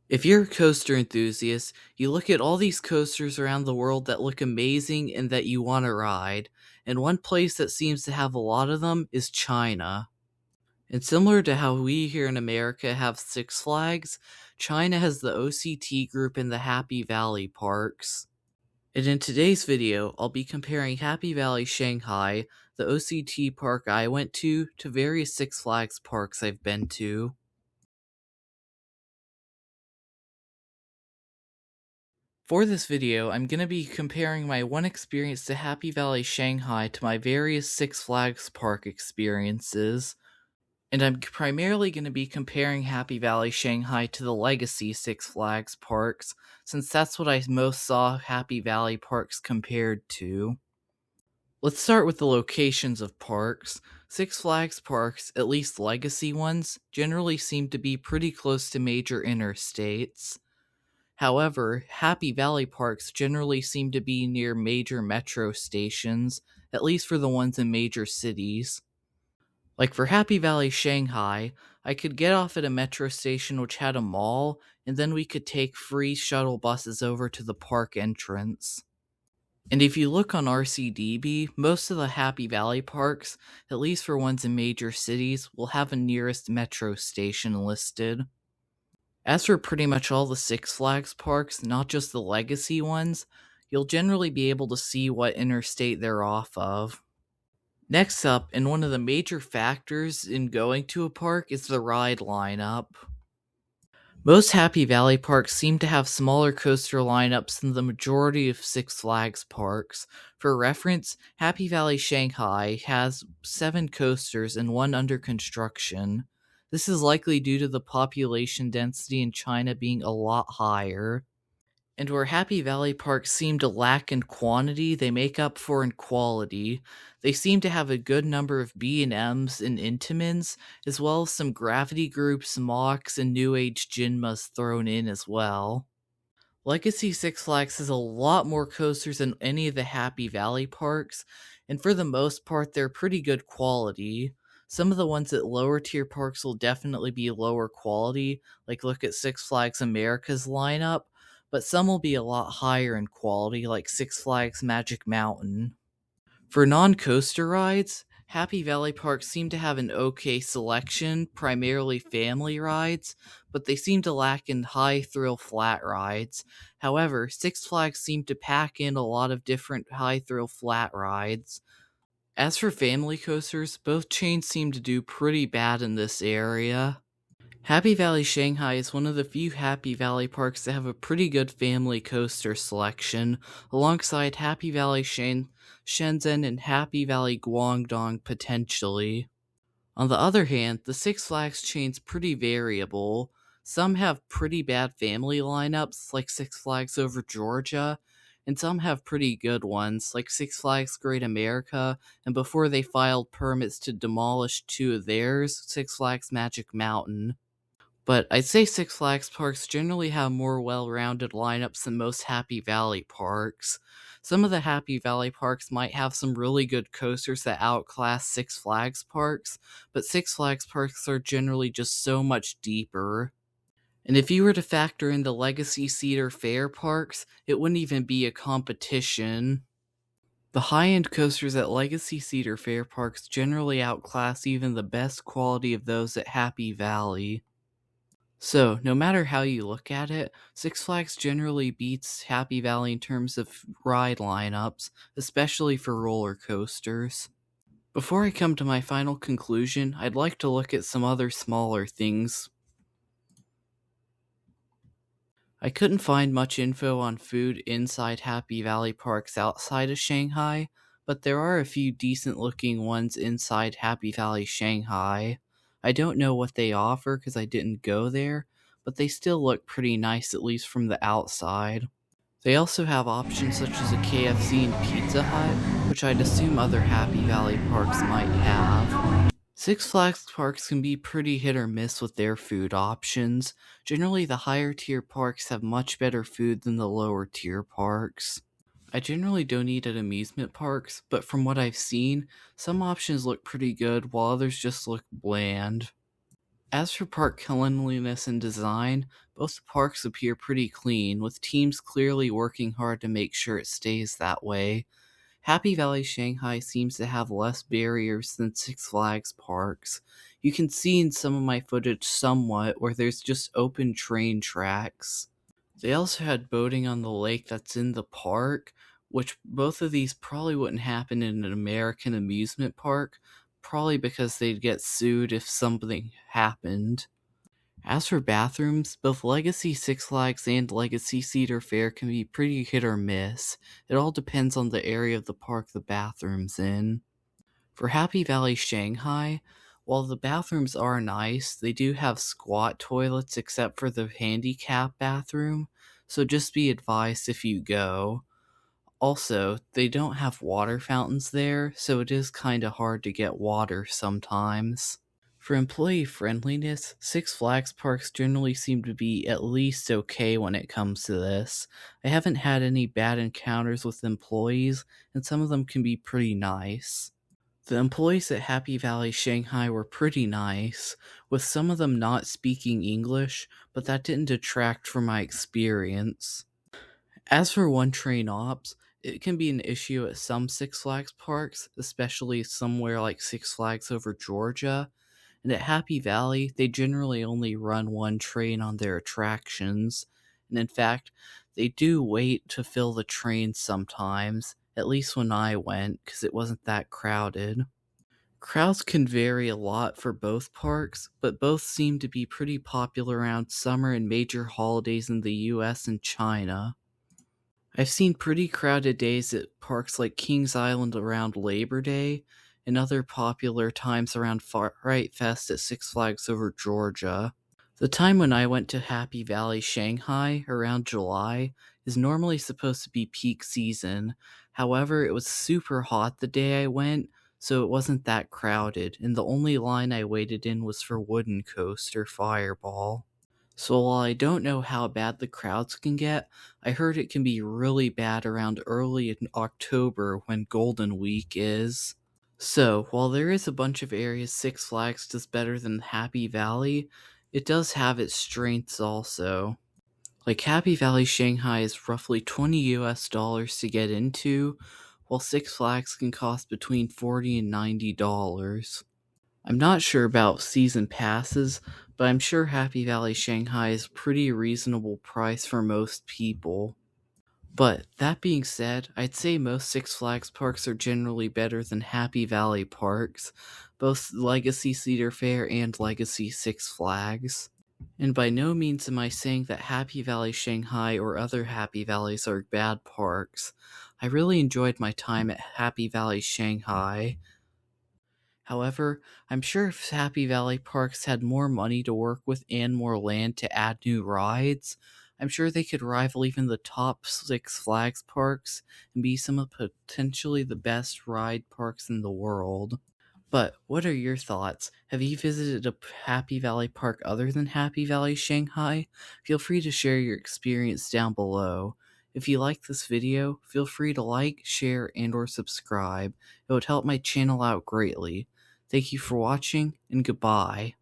If you're a coaster enthusiast, you look at all these coasters around the world that look amazing and that you want to ride, and one place that seems to have a lot of them is China. And similar to how we here in America have Six Flags, China has the OCT group in the Happy Valley parks. And in today's video, I'll be comparing Happy Valley Shanghai, the OCT park I went to various Six Flags parks I've been to. For this video, I'm going to be comparing my one experience to Happy Valley Shanghai to my various Six Flags park experiences. And I'm primarily going to be comparing Happy Valley Shanghai to the legacy Six Flags parks, since that's what I most saw Happy Valley parks compared to. Let's start with the locations of parks. Six Flags parks, at least legacy ones, generally seem to be pretty close to major interstates. However, Happy Valley parks generally seem to be near major metro stations, at least for the ones in major cities. Like for Happy Valley Shanghai, I could get off at a metro station which had a mall, and then we could take free shuttle buses over to the park entrance. And if you look on RCDB, most of the Happy Valley parks, at least for ones in major cities, will have a nearest metro station listed. As for pretty much all the Six Flags parks, not just the legacy ones, you'll generally be able to see what interstate they're off of. Next up, and one of the major factors in going to a park is the ride lineup. Most Happy Valley parks seem to have smaller coaster lineups than the majority of Six Flags parks. For reference, Happy Valley Shanghai has 7 coasters and 1 under construction. This is likely due to the population density in China being a lot higher. And where Happy Valley parks seem to lack in quantity, they make up for in quality. They seem to have a good number of B&Ms and Intamins, as well as some Gravity Groups, Mocs, and New Age Jinmas thrown in as well. Legacy Six Flags has a lot more coasters than any of the Happy Valley parks, and for the most part, they're pretty good quality. Some of the ones at lower tier parks will definitely be lower quality, like look at Six Flags America's lineup, but some will be a lot higher in quality, like Six Flags Magic Mountain. For non-coaster rides, Happy Valley parks seem to have an okay selection, primarily family rides, but they seem to lack in high-thrill flat rides. However, Six Flags seem to pack in a lot of different high-thrill flat rides. As for family coasters, both chains seem to do pretty bad in this area. Happy Valley Shanghai is one of the few Happy Valley parks that have a pretty good family coaster selection, alongside Happy Valley Shenzhen and Happy Valley Guangdong potentially. On the other hand, the Six Flags chain's pretty variable. Some have pretty bad family lineups, like Six Flags Over Georgia, and some have pretty good ones, like Six Flags Great America, and before they filed permits to demolish 2 of theirs, Six Flags Magic Mountain. But I'd say Six Flags parks generally have more well-rounded lineups than most Happy Valley parks. Some of the Happy Valley parks might have some really good coasters that outclass Six Flags parks, but Six Flags parks are generally just so much deeper. And if you were to factor in the Legacy Cedar Fair parks, it wouldn't even be a competition. The high-end coasters at Legacy Cedar Fair parks generally outclass even the best quality of those at Happy Valley. So, no matter how you look at it, Six Flags generally beats Happy Valley in terms of ride lineups, especially for roller coasters. Before I come to my final conclusion, I'd like to look at some other smaller things. I couldn't find much info on food inside Happy Valley parks outside of Shanghai, but there are a few decent looking ones inside Happy Valley Shanghai. I don't know what they offer because I didn't go there, but they still look pretty nice at least from the outside. They also have options such as a KFC and Pizza Hut, which I'd assume other Happy Valley parks might have. Six Flags parks can be pretty hit or miss with their food options. Generally, the higher tier parks have much better food than the lower tier parks. I generally don't eat at amusement parks, but from what I've seen, some options look pretty good while others just look bland. As for park cleanliness and design, both the parks appear pretty clean, with teams clearly working hard to make sure it stays that way. Happy Valley Shanghai seems to have less barriers than Six Flags parks. You can see in some of my footage somewhat where there's just open train tracks. They also had boating on the lake that's in the park, which both of these probably wouldn't happen in an American amusement park, probably because they'd get sued if something happened. As for bathrooms, both Legacy Six Flags and Legacy Cedar Fair can be pretty hit or miss. It all depends on the area of the park the bathroom's in. For Happy Valley Shanghai, while the bathrooms are nice, they do have squat toilets except for the handicap bathroom, so just be advised if you go. Also, they don't have water fountains there, so it is kinda hard to get water sometimes. For employee friendliness, Six Flags parks generally seem to be at least okay when it comes to this. I haven't had any bad encounters with employees, and some of them can be pretty nice. The employees at Happy Valley Shanghai were pretty nice, with some of them not speaking English, but that didn't detract from my experience. As for one train ops, it can be an issue at some Six Flags parks, especially somewhere like Six Flags Over Georgia. And at Happy Valley, they generally only run one train on their attractions. And in fact, they do wait to fill the trains sometimes, at least when I went, because it wasn't that crowded. Crowds can vary a lot for both parks, but both seem to be pretty popular around summer and major holidays in the US and China. I've seen pretty crowded days at parks like Kings Island around Labor Day, and other popular times around Fright Fest at Six Flags Over Georgia. The time when I went to Happy Valley Shanghai, around July, is normally supposed to be peak season. However, it was super hot the day I went, so it wasn't that crowded, and the only line I waited in was for Wooden Coaster Fireball. So while I don't know how bad the crowds can get, I heard it can be really bad around early in October when Golden Week is. So, while there is a bunch of areas Six Flags does better than Happy Valley, it does have its strengths also. Like Happy Valley Shanghai is roughly $20 to get into, while Six Flags can cost between $40 and $90. I'm not sure about season passes, but I'm sure Happy Valley Shanghai is a pretty reasonable price for most people. But that being said, I'd say most Six Flags parks are generally better than Happy Valley parks, both Legacy Cedar Fair and Legacy Six Flags. And by no means am I saying that Happy Valley Shanghai or other Happy Valleys are bad parks. I really enjoyed my time at Happy Valley Shanghai. However, I'm sure if Happy Valley Parks had more money to work with and more land to add new rides, I'm sure they could rival even the top Six Flags parks and be some of potentially the best ride parks in the world. But what are your thoughts? Have you visited a Happy Valley park other than Happy Valley Shanghai? Feel free to share your experience down below. If you like this video, feel free to like, share, and or subscribe. It would help my channel out greatly. Thank you for watching, and goodbye.